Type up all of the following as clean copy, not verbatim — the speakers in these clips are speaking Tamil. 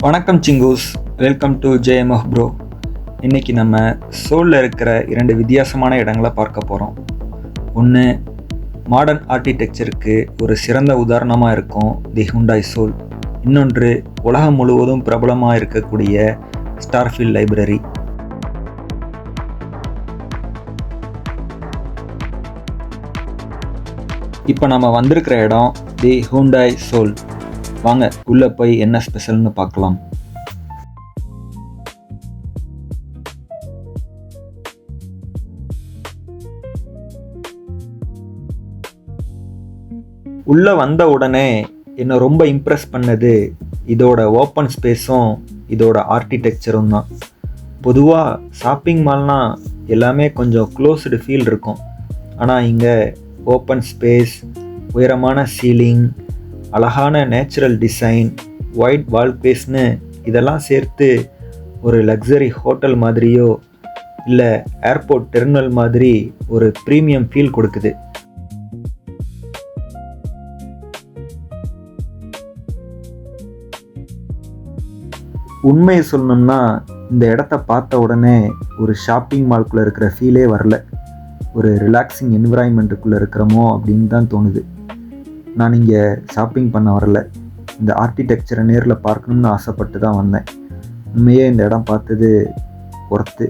வணக்கம் சிங்கூஸ், வெல்கம் டு ஜேஎம்எஃப் ப்ரோ. இன்றைக்கி நம்ம சோலில் இருக்கிற 2 வித்தியாசமான இடங்களை பார்க்க போகிறோம். ஒன்று, மாடர்ன் ஆர்கிடெக்சருக்கு ஒரு சிறந்த உதாரணமாக இருக்கும் தி ஹுண்டாய் சோல். இன்னொன்று, உலகம் முழுவதும் பிரபலமாக இருக்கக்கூடிய ஸ்டார்ஃபீல்ட் லைப்ரரி. இப்போ நம்ம வந்திருக்கிற இடம் தி ஹுண்டாய் சோல். வாங்க உள்ளே போய் என்ன ஸ்பெஷல்னு பார்க்கலாம். உள்ளே வந்த உடனே என்னை ரொம்ப இம்ப்ரெஸ் பண்ணது இதோட ஓப்பன் ஸ்பேஸும் இதோட ஆர்கிடெக்சரும் தான். பொதுவாக ஷாப்பிங் மால்னால் எல்லாமே கொஞ்சம் க்ளோஸ்டு ஃபீல் இருக்கும். ஆனால் இங்கே ஓப்பன் ஸ்பேஸ், உயரமான சீலிங், அழகான நேச்சுரல் டிசைன், ஒயிட் வால்பேஸ்னு இதெல்லாம் சேர்த்து ஒரு லக்ஸரி ஹோட்டல் மாதிரியோ இல்லை ஏர்போர்ட் டெர்மினல் மாதிரி ஒரு ப்ரீமியம் ஃபீல் கொடுக்குது. உண்மையை சொல்லணும்னா இந்த இடத்த பார்த்த உடனே ஒரு ஷாப்பிங் மால்குள்ளே இருக்கிற ஃபீலே வரல. ஒரு ரிலாக்ஸிங் என்விரான்மெண்ட்டுக்குள்ளே இருக்கிறோமோ அப்படின்னு தான் தோணுது. நான் இங்கே ஷாப்பிங் பண்ண வரல, இந்த ஆர்கிடெக்சரை நேரில் பார்க்கணும்னு ஆசைப்பட்டு தான் வந்தேன். உண்மையே இந்த இடம் பார்த்தது ஒர்த்து.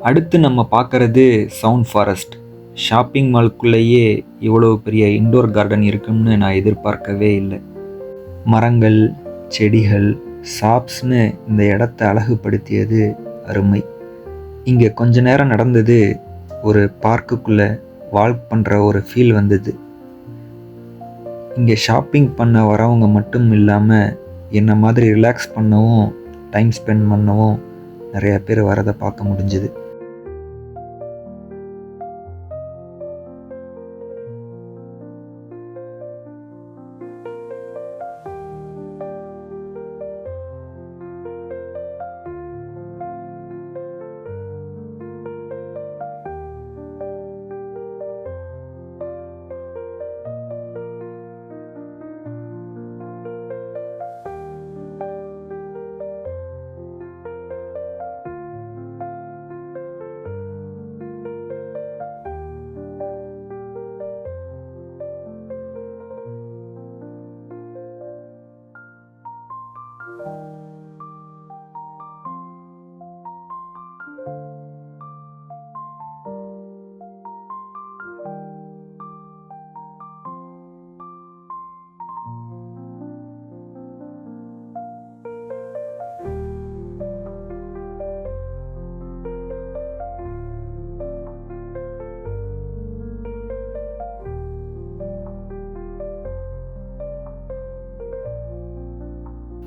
அடுத்து நம்ம பார்க்குறது சவுண்ட் ஃபாரஸ்ட். ஷாப்பிங் மால்குள்ளேயே இவ்வளோ பெரிய இன்டோர் கார்டன் இருக்குன்னு நான் எதிர்பார்க்கவே இல்லை. மரங்கள், செடிகள், ஷாப்ஸ்னு இந்த இடத்த அழகுபடுத்தியது அருமை. இங்கே கொஞ்ச நேரம் நடந்தது ஒரு பார்க்குக்குள்ளே வாக் பண்ணுற ஒரு ஃபீல் வந்தது. இங்கே ஷாப்பிங் பண்ண வரவங்க மட்டும் இல்லாமல் என்ன மாதிரி ரிலாக்ஸ் பண்ணவும் டைம் ஸ்பெண்ட் பண்ணவும் நிறையா பேர் வரதை பார்க்க முடிஞ்சுது.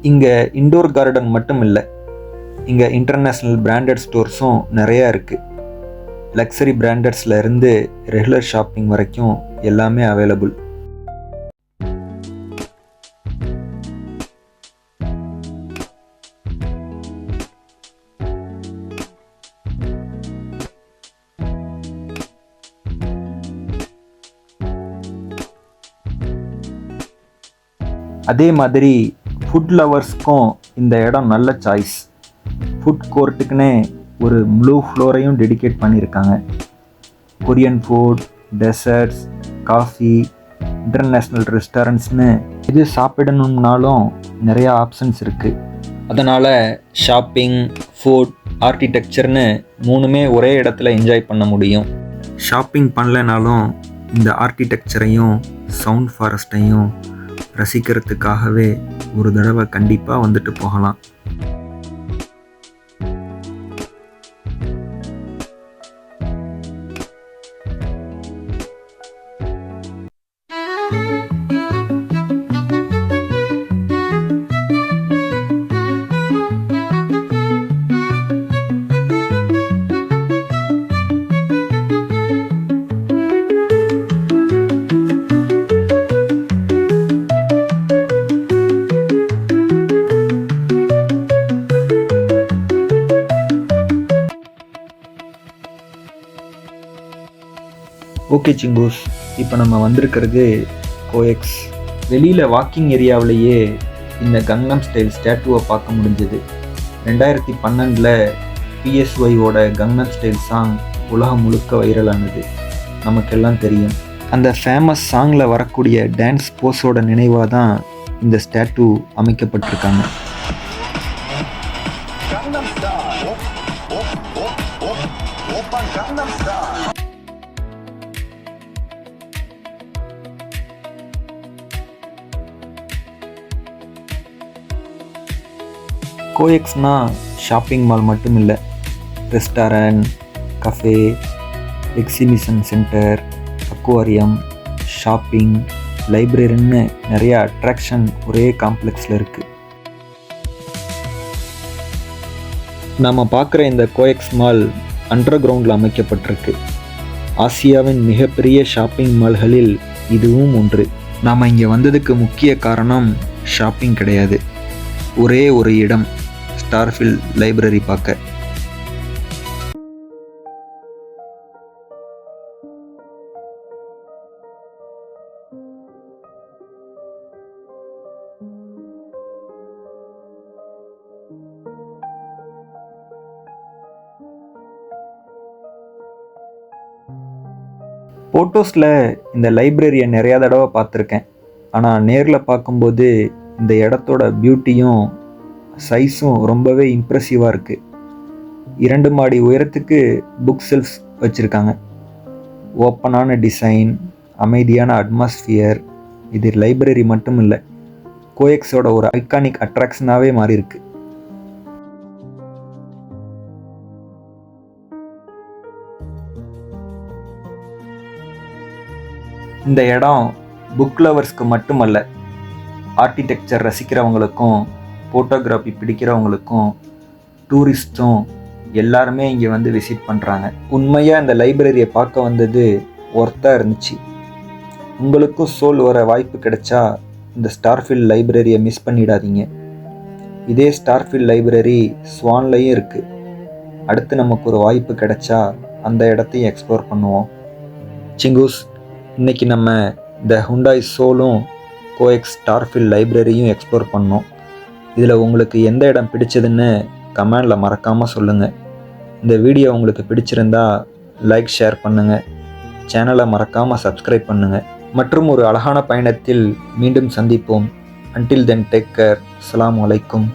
இங்கே இன்டோர் கார்டன் மட்டும் இல்லை, இங்கே இன்டர்நேஷ்னல் பிராண்டட் ஸ்டோர்ஸும் நிறையா இருக்குது. லக்ஸரி பிராண்டட்ஸில் இருந்து ரெகுலர் ஷாப்பிங் வரைக்கும் எல்லாமே அவைலபிள். அதே மாதிரி ஃபுட் லவர்ஸ்க்கும் இந்த இடம் நல்ல சாய்ஸ். ஃபுட் கோர்ட்டுக்குன்னே ஒரு முழு ஃப்ளோரையும் டெடிகேட் பண்ணியிருக்காங்க. Korean food, desserts, coffee, international ரெஸ்டாரண்ட்ஸ்னு எது சாப்பிடணும்னாலும் நிறையா ஆப்ஷன்ஸ் இருக்குது. அதனால் ஷாப்பிங், ஃபுட், ஆர்கிடெக்சர்னு மூணுமே ஒரே இடத்துல என்ஜாய் பண்ண முடியும். ஷாப்பிங் பண்ணலைனாலும் இந்த ஆர்கிடெக்சரையும் சவுண்ட் ஃபாரஸ்ட்டையும் ரசிக்கிறதுக்காகவே ஒரு தடவை கண்டிப்பாக வந்துட்டு போகலாம். ஓகே சிங்கூஸ், இப்போ நம்ம வந்திருக்கிறது கோஎக்ஸ். வெளியில் வாக்கிங் ஏரியாவிலேயே இந்த கங்னம் ஸ்டைல் ஸ்டாட்டுவை பார்க்க முடிஞ்சது. 2012 PSYயோட கங்னம் ஸ்டைல் சாங் உலகம் முழுக்க வைரலானது, நமக்கெல்லாம் தெரியும். அந்த ஃபேமஸ் சாங்கில் வரக்கூடிய டான்ஸ் போஸோட நினைவாக தான் இந்த ஸ்டாட்டு அமைக்கப்பட்டிருக்காங்க. கோஎக்ஸ்னா ஷாப்பிங் மால் மட்டும் இல்லை, restaurant, cafe, exhibition centre, aquarium, shopping, லைப்ரரின்னு நிறையா அட்ராக்ஷன் ஒரே காம்ப்ளெக்ஸில் இருக்குது. நாம் பார்க்குற இந்த கோஎக்ஸ் மால் அண்டர் கிரவுண்டில் அமைக்கப்பட்டிருக்கு. ஆசியாவின் மிகப்பெரிய ஷாப்பிங் மால்களில் இதுவும் ஒன்று. நாம் இங்கே வந்ததுக்கு முக்கிய காரணம் ஷாப்பிங் கிடையாது, ஒரே ஒரு இடம், ஸ்டார்ஃபீல்ட் லைப்ரரி பார்க்க. ஃபோட்டோஸில் இந்த லைப்ரரியை நிறையா தடவை பார்த்துருக்கேன். ஆனால் நேரில் பார்க்கும்போது இந்த இடத்தோட பியூட்டியும் சைஸும் ரொம்பவே இம்ப்ரெசிவாக இருக்குது. 2 மாடி உயரத்துக்கு புக் செல்ஃப்ஸ் வச்சுருக்காங்க. ஓப்பனான டிசைன், அமைதியான அட்மாஸ்பியர். இது லைப்ரரி மட்டும் இல்லை, கோஎக்ஸோட ஒரு ஐகானிக் அட்ராக்ஷனாகவே மாறி இருக்கு. இந்த இடம் புக் லவர்ஸ்க்கு மட்டுமல்ல, ஆர்கிடெக்சர் ரசிக்கிறவங்களுக்கும், ஃபோட்டோகிராஃபி பிடிக்கிறவங்களுக்கும், டூரிஸ்ட்டும் எல்லாருமே இங்கே வந்து விசிட் பண்ணுறாங்க. உண்மையாக இந்த லைப்ரரியை பார்க்க வந்தது ஒர்த்தாக இருந்துச்சு. உங்களுக்கும் சோல் வர வாய்ப்பு கிடைச்சா இந்த ஸ்டார்ஃபீல்ட் லைப்ரரியை மிஸ் பண்ணிடாதீங்க. இதே ஸ்டார்ஃபீல்ட் லைப்ரரி ஸ்வான்லையும் இருக்குது. அடுத்து நமக்கு ஒரு வாய்ப்பு கிடைச்சா அந்த இடத்தையும் எக்ஸ்ப்ளோர் பண்ணுவோம். சிங்கூஸ், இன்றைக்கி நம்ம த ஹுண்டாய் சோலும் கோஎக்ஸ் ஸ்டார்ஃபீல்ட் லைப்ரரியும் எக்ஸ்ப்ளோர் பண்ணோம். இதில் உங்களுக்கு எந்த இடம் பிடிச்சதுன்னு கமெண்டில் மறக்காமல் சொல்லுங்கள். இந்த வீடியோ உங்களுக்கு பிடிச்சிருந்தா லைக், ஷேர் பண்ணுங்கள். சேனலை மறக்காமல் சப்ஸ்கிரைப் பண்ணுங்கள். மற்றும் ஒரு அழகான பயணத்தில் மீண்டும் சந்திப்போம். Until then take care. அஸ்ஸலாமு அலைக்கும்.